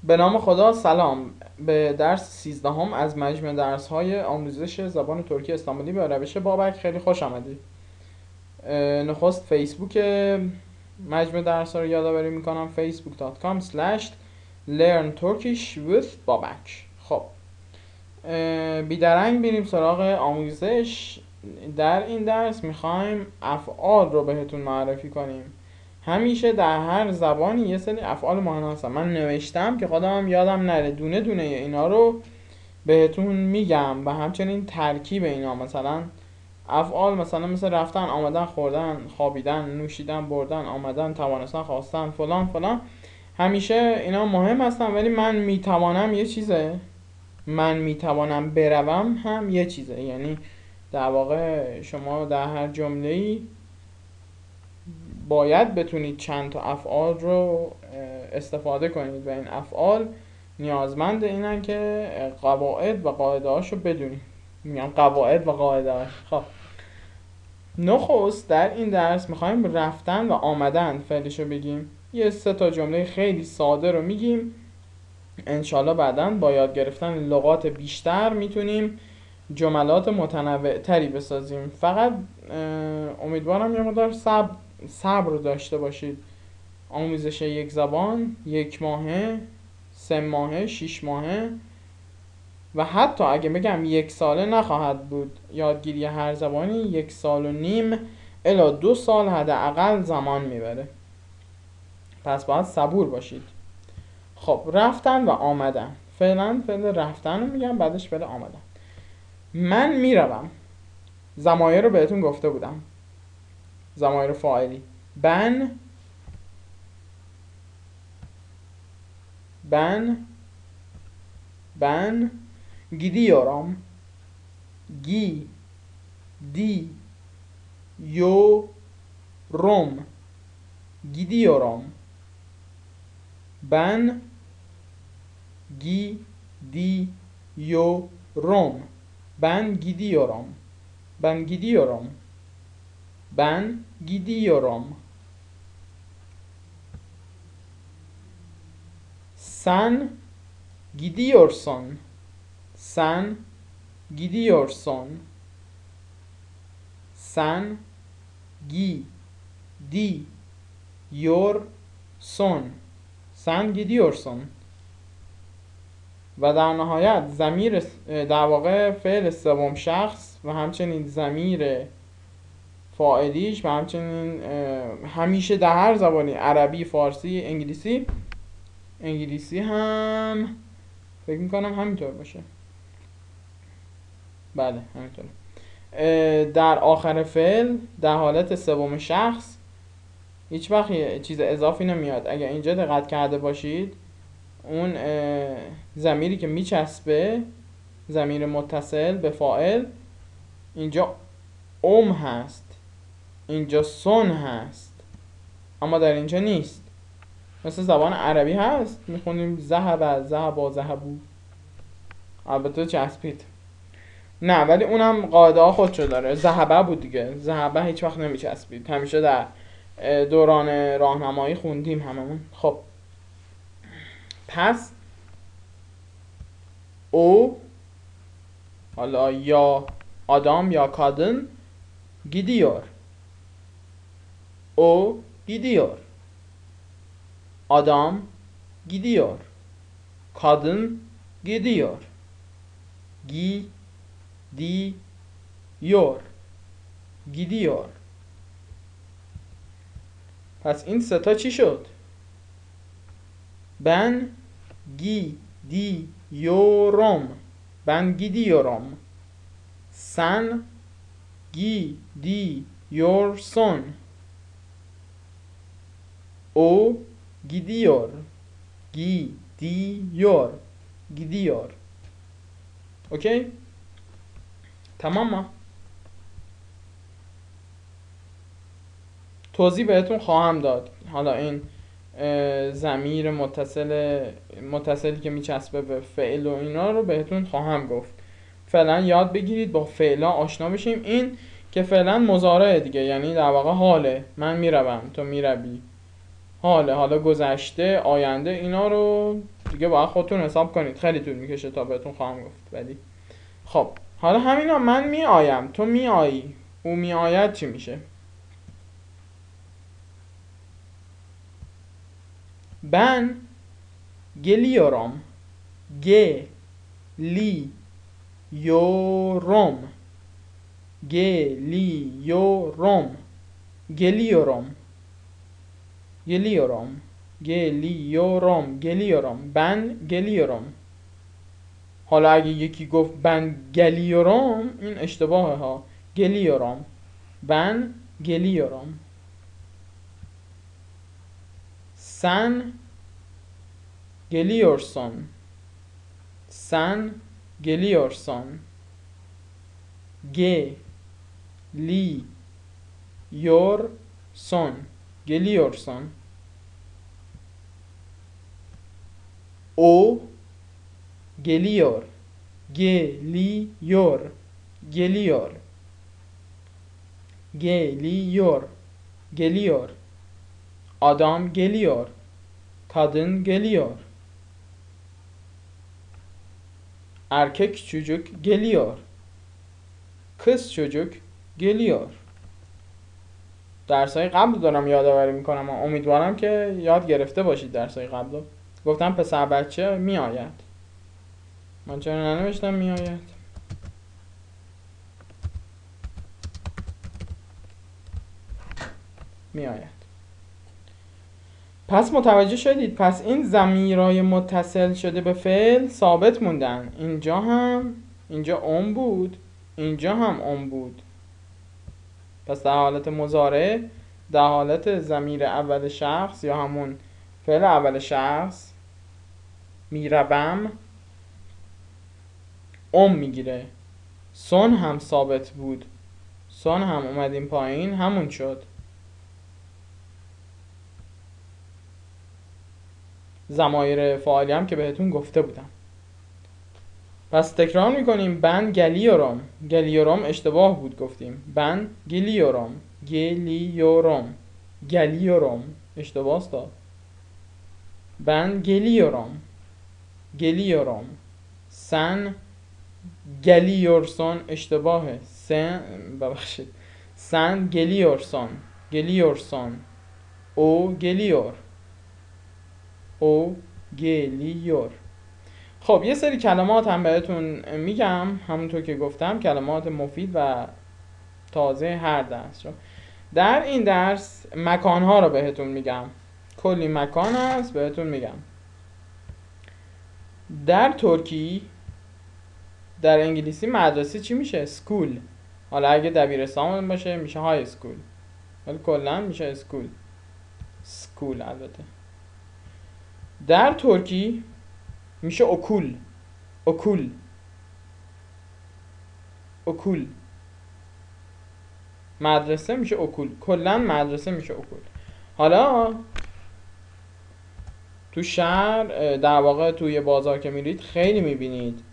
به نام خدا. سلام. به درس 13 از مجموع درس های آموزش زبان ترکی استانبولی به روش بابک خیلی خوش آمدید. نخست فیسبوک مجموع درس ها رو یادآوری میکنم، facebook.com/learn turkish with babak. خب بیدرنگ بریم سراغ آموزش. در این درس میخوایم افعال رو بهتون معرفی کنیم. همیشه در هر زبانی یه سری افعال مهم هستن. من نوشتم که خودم یادم نره دونه دونه اینا رو بهتون میگم و همچنین ترکیب اینا. مثلا افعال مثل رفتن، آمدن، خوردن، خوابیدن، نوشیدن، بردن، آمدن، توانستن، خواستن، فلان فلان. همیشه اینا مهم هستن، ولی من میتوانم یه چیزه، من میتوانم بروم هم یه چیزه. یعنی در واقع شما در هر جمله‌ای باید بتونید چند تا افعال رو استفاده کنید و این افعال نیازمند اینن که قواعد و قاعده هاشو بدونید. میگم قواعد و قاعده هاش. خب نخست در این درس میخوایم رفتن و آمدن فعلشو بگیم. یه 3 تا جمله خیلی ساده رو میگیم. انشالله بعداً با یاد گرفتن لغات بیشتر میتونیم جملات متنوع تری بسازیم. فقط امیدوارم یه مقدار صبر داشته باشید. آموزش یک زبان 1 ماهه، 3 ماهه، 6 ماهه و حتی اگه بگم 1 ساله نخواهد بود. یادگیری هر زبانی 1.5 سال الی 2 سال حداقل زمان میبره. پس باید صبور باشید. خب رفتن و آمدن. فعلا فعل رفتن رو میگم، بعدش فعل آمدن. من میروم. ضمایر رو بهتون گفته بودم، ضمایر فاعلی. ben gidiyorum. Gidiyorum. Ben gidiyorum. Ben gidiyorum. Ben gidiyorum. Ben gidiyorum. Sen gidiyorsun. Sen gidiyorsun. Sen gidiyorsun. Sen gidiyorsun. و در نهایت ضمیر در واقع فعل سوم شخص و همچنین ضمیر فاعلیش و همچنین همیشه در هر زبانی، عربی، فارسی، انگلیسی هم فکر میکنم همینطور باشه. بله همینطور. در آخر فعل در حالت سوم شخص هیچ وقت چیز اضافی نمیاد. اگر اینجا دقت کرده باشید اون ضمیری که میچسبه، ضمیر متصل به فاعل، اینجا هست، اینجا سون هست، اما در اینجا نیست. مثل زبان عربی هست میخونیم ذهبوا. البته چسبید، نه ولی اونم قاعده ها خودشو داره. ذهبه بود دیگه، ذهبه هیچ وقت نمیچسبید. همیشه در دوران راهنمایی خوندیم هممون. خب پس او، حالا یا آدم یا کادن، gidiyor. O gidiyor. Adam gidiyor. Kadın gidiyor. Gidiyor. Gidiyor. پس این 3 تا چی شد؟ Ben gidiyorum. Ben gidiyorum. Sen gidiyorsun. O gidiyor. Gidiyor. اوکی؟ تمام ما. توضیح بهتون خواهم داد. حالا این ضمیر متصلی که میچسبه به فعل و اینا رو بهتون خواهم گفت. فعلا یاد بگیرید با فعلا آشنا بشیم. این که فعلا مضارع دیگه، یعنی در واقع حاله. من میروم، تو میروی. حالا گذشته، آینده، اینا رو دیگه باید خودتون حساب کنید، خیلی طول میکشه تا بهتون خواهم گفت. ولی خب حالا همینا، من میآیم، تو میآیی، او میآید چی میشه؟ Ben geliyorum. Geliyorum. Geliyorum. Geliyorum. Geliyorum. Geliyorum. Geliyorum. Ben geliyorum. حالا اگه یکی گفت ben geliyorum این اشتباهه ها. Geliyorum. Ben geliyorum. Sen geliyorsun. Sen geliyorsun. Geliyorsun. Geliyorsun. O geliyor. Geliyor. Geliyor. Geliyor. Geliyor. Adam geliyor. Kadın geliyor. Erkek çocuk geliyor. Kız çocuk geliyor. درسای قبل دارم یادآوری میکنم، امیدوارم که یاد گرفته باشید درسای قبل. گفتم پسر بچه میآید. من چرا ننوشتم میآید؟ میآید. پس متوجه شدید، پس این ضمیرای متصل شده به فعل ثابت موندن. اینجا اون بود، اینجا هم اون بود. پس در حالت مضارع، در حالت ضمیر اول شخص یا همون فعل اول شخص میروم میگیره. سون هم ثابت بود، سون هم اومدیم پایین همون شد. ضمایر فاعلی هم که بهتون گفته بودم. پس تکرار میکنیم. بن گلیورم. گلیورم اشتباه بود گفتیم. بن گلیورم. گلیورم. گلیورم اشتباه است. بن گلیورم. گلیورم. سن گلیورسون اشتباهه. ببخشید. سن گلیورسون. گلیورسون. او گلیور. او گلیور. خب یه سری کلمات هم بهتون میگم، همونطور که گفتم کلمات مفید و تازه هر درس رو. در این درس مکانها رو بهتون میگم، کلی مکان هست بهتون میگم. در ترکی، در انگلیسی مدرسه چی میشه؟ سکول. حالا اگه دبیرستان باشه میشه های سکول، ولی کلا میشه اسکول. سکول البته. در ترکی میشه اوکول. اوکول. اوکول. مدرسه میشه اوکول. کلا مدرسه میشه اوکول. حالا تو شهر، در واقع توی بازار که میرید خیلی میبینید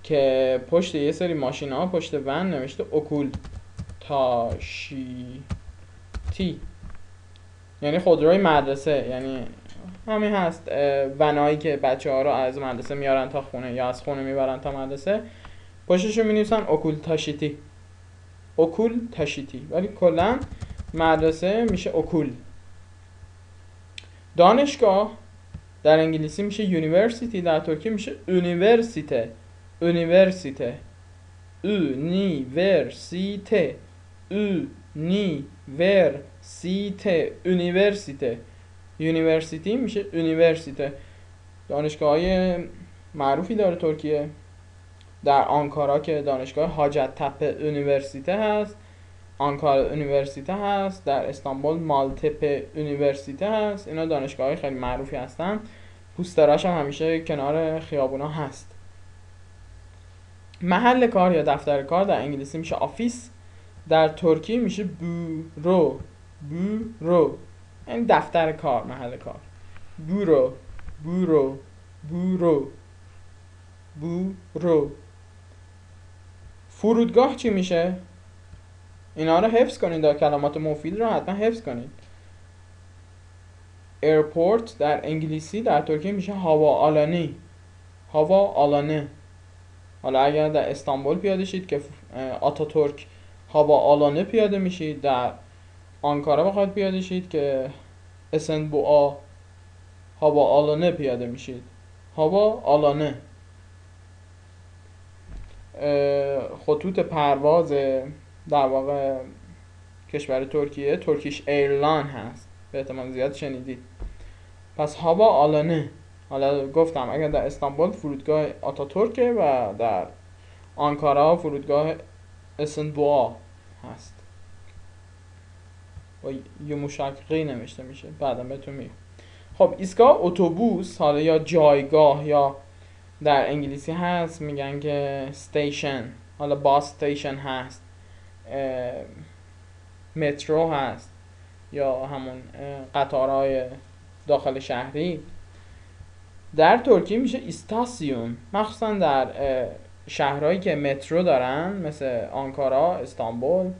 که پشت یه سری ماشین ها پشت ون نوشته اوکول تاشیتی، یعنی خودروی مدرسه. یعنی همین هست، ونایی که بچه ها رو از مدرسه میارن تا خونه یا از خونه میبرن تا مدرسه، پشتشون مینویسن اوکول تاشیتی. اوکول تاشیتی. ولی کلا مدرسه میشه اوکول. دانشگاه در انگلیسی میشه یونیورسیتی، در ترکی میشه اونیورسیته. اونیورسیته. اونیورسیته. اونیورسیته. اونیورسیته. یونیورسیتی میشه اونیورسیته. دانشگاه‌های معروفی داره ترکیه. در آنکارا که دانشگاه حاجت تپه اونیورسیته هست، آنکارا اونیورسیته هست. در استانبول مالتپه اونیورسیته هست. اینا دانشگاه‌های خیلی معروفی هستن. پوستراش هم همیشه کنار خیابونا هست. محل کار یا دفتر کار در انگلیسی میشه آفیس، در ترکی میشه بورو. بورو یعنی دفتر کار، محل کار. بورو. بورو. بورو. بورو. فرودگاه چی میشه؟ اینا رو حفظ کنید، کلمات مفید رو حتما حفظ کنید. ایرپورت در انگلیسی در ترکیه میشه هواالانی. هواالانه. حالا اگر در استانبول پیاده شید که آتاتورک هواالانه پیاده میشید، در آنکارا بخواید پیاده شید که اسنبوآ هواالانه پیاده میشید. هواالانه. خطوط پرواز در واقع کشور ترکیه ترکیش ایرلاین هست، به احتمال زیاد شنیدید. پس هواالانه. حالا گفتم اگر در استانبول فرودگاه آتاتورک و در آنکارا فرودگاه اسنبوآ هست و یوموشاقی نوشته میشه، بعدا بهتون میگم. خب ایستگاه اتوبوس، حالا یا جایگاه یا در انگلیسی هست میگن که استیشن، حالا باس استیشن هست، مترو هست یا همون قطارهای داخل شهری. در ترکیه میشه استاسیون، مخصوصا در شهرهایی که مترو دارن مثل آنکارا، استانبول،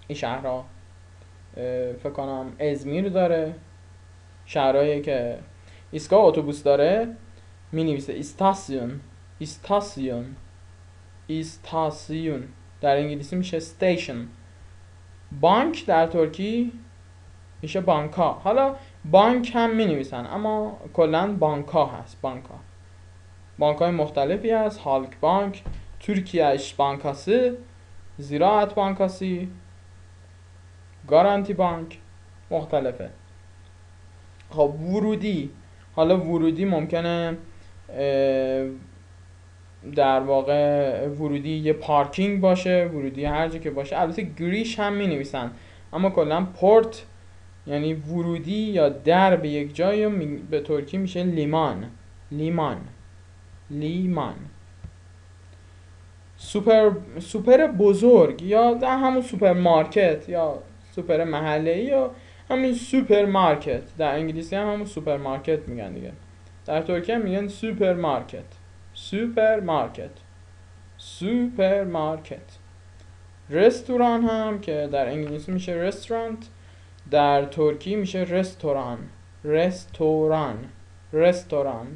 این شهرها، فکر کنم ازمیر داره، شهرهایی که ایستگاه اتوبوس داره می نویسه استاسیون. استاسیون. استاسیون در انگلیسی میشه استیشن. بانک در ترکی میشه بانکا. حالا بانک هم می نویسن اما کلا بانکا هست. بانکای مختلفی هست. هالک بانک، ترکیه اش بانکاسی، زراعت بانکاسی، گارانتی بانک، مختلفه. خب ورودی، حالا ورودی ممکنه در واقع ورودی یه پارکینگ باشه، ورودی هر جا که باشه. البته گریش هم می نویسن اما کلا پورت یعنی ورودی یا در به یک جای به ترکی میشه لیمان. سوپر بزرگ یا در همون سوپرمارکت یا سوپر محله‌ای یا همین سوپرمارکت، در انگلیسی هم همون سوپرمارکت میگن دیگه، در ترکیه هم میگن سوپرمارکت. رستوران هم که در انگلیسی میشه رستورانت، در ترکی میشه رستوران.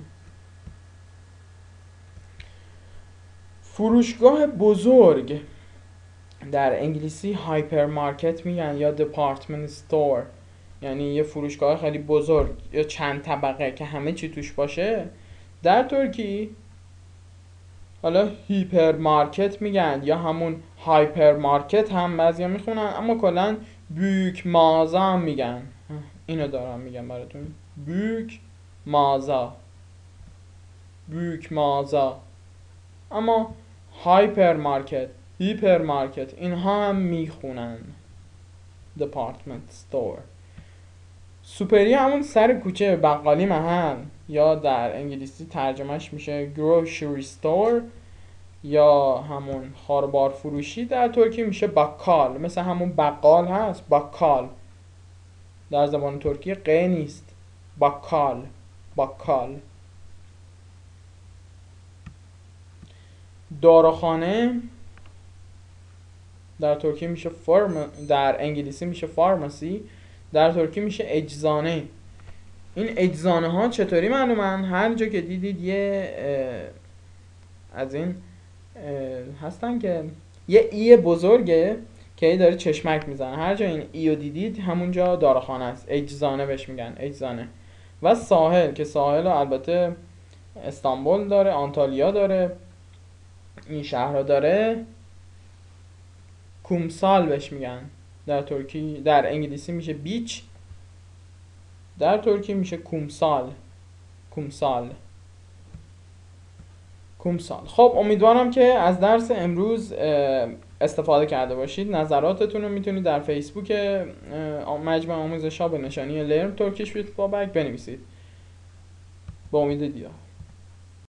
فروشگاه بزرگ در انگلیسی هایپرمارکت میگن یا دپارتمنت استور، یعنی یه فروشگاه خیلی بزرگ یا چند طبقه که همه چی توش باشه. در ترکی حالا هیپرمارکت میگن یا همون هایپرمارکت هم بعضیا میخونن اما کلا büyük mağaza هم میگن. اینو دارم میگم براتون، büyük mağaza. اما هیپرمارکت اینها هم میخونن دپارتمنت استور. سوپری همون سر کوچه، بقالی محل یا در انگلیسی ترجمهش میشه grocery store یا همون خاربار فروشی. در ترکی میشه بکال، مثل همون بقال هست بکال، در زبان ترکی ق نیست، بکال. داروخانه در ترکی میشه در انگلیسی میشه فارماسی، در ترکی میشه اجزانه. این اجزانه ها چطوری معلومن؟ هر جا که دیدید یه از این هستن که یه ای بزرگه که ای داره چشمک میزنه، هر جا این ای رو دیدید همونجا داروخانه است، اجزانه بهش میگن، اجزانه. و ساحل که ساحل البته استانبول داره، آنتالیا داره، این شهرها داره، کومسال بهش میگن. در ترکی در انگلیسی میشه بیچ، در ترکی میشه کومسال. خب امیدوارم که از درس امروز استفاده کرده باشید. نظراتتون رو میتونید در فیسبوک مجمع آموزش‌ها به نشانی Learn Turkish with Babak بنویسید. با امید دیدار.